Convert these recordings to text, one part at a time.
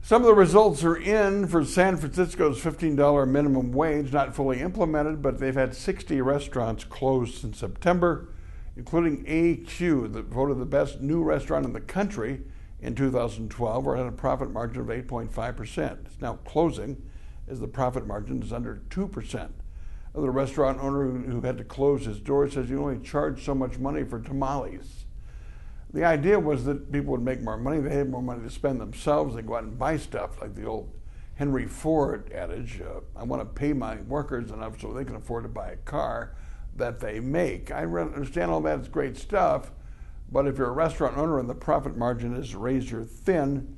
Some of the results are in for San Francisco's $15 minimum wage, not fully implemented, but they've had 60 restaurants closed since September, including AQ, that voted the best new restaurant in the country in 2012, where it had a profit margin of 8.5%. It's now closing as the profit margin is under 2%. The restaurant owner who had to close his doors says you only charge so much money for tamales. The idea was that people would make more money. They had more money to spend themselves. They go out and buy stuff, like the old Henry Ford adage, I want to pay my workers enough so they can afford to buy a car that they make. I understand all that is great stuff, but if you're a restaurant owner and the profit margin is razor thin,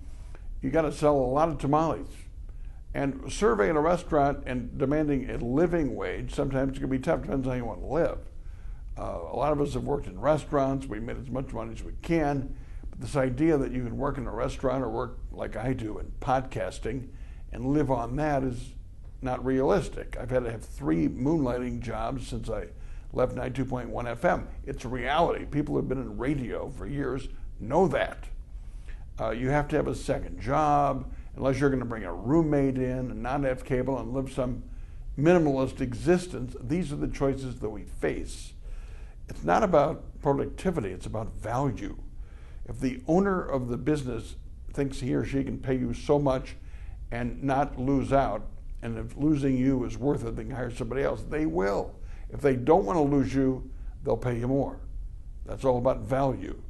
you got to sell a lot of tamales. And surveying a restaurant and demanding a living wage, sometimes it can be tough, depends on how you want to live. A lot of us have worked in restaurants, we made as much money as we can, but this idea that you can work in a restaurant or work like I do in podcasting and live on that is not realistic. I've had to have 3 moonlighting jobs since I left 92.1 FM. It's a reality. People who have been in radio for years know that. You have to have a second job, unless you're going to bring a roommate in and not have cable and live some minimalist existence. These are the choices that we face. It's not about productivity, it's about value. If the owner of the business thinks he or she can pay you so much and not lose out, and if losing you is worth it, they can hire somebody else, they will. If they don't want to lose you, they'll pay you more. That's all about value.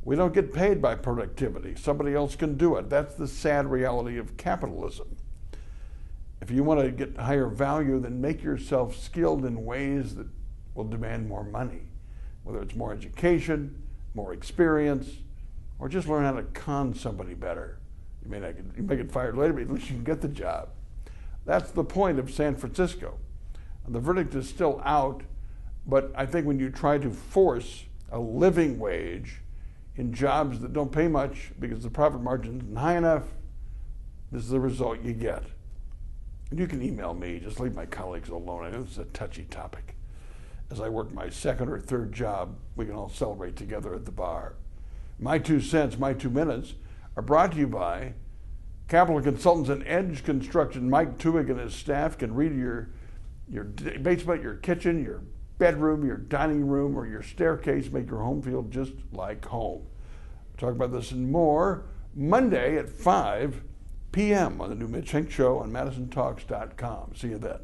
We don't get paid by productivity. Somebody else can do it. That's the sad reality of capitalism. If you want to get higher value, then make yourself skilled in ways that will demand more money, whether it's more education, more experience, or just learn how to con somebody better. You may get fired later, but at least you can get the job. That's the point of San Francisco. The verdict is still out, but I think when you try to force a living wage in jobs that don't pay much because the profit margin isn't high enough, this is the result you get. And you can email me, just leave my colleagues alone. I know this is a touchy topic. As I work my second or third job, we can all celebrate together at the bar. My 2 cents, my 2 minutes, are brought to you by Capital Consultants and Edge Construction. Mike Tuig and his staff can read your basement, your kitchen, your bedroom, your dining room, or your staircase, make your home feel just like home. We'll talk about this and more Monday at 5 p.m. on the new Mitch Henck Show on madison.com. See you then.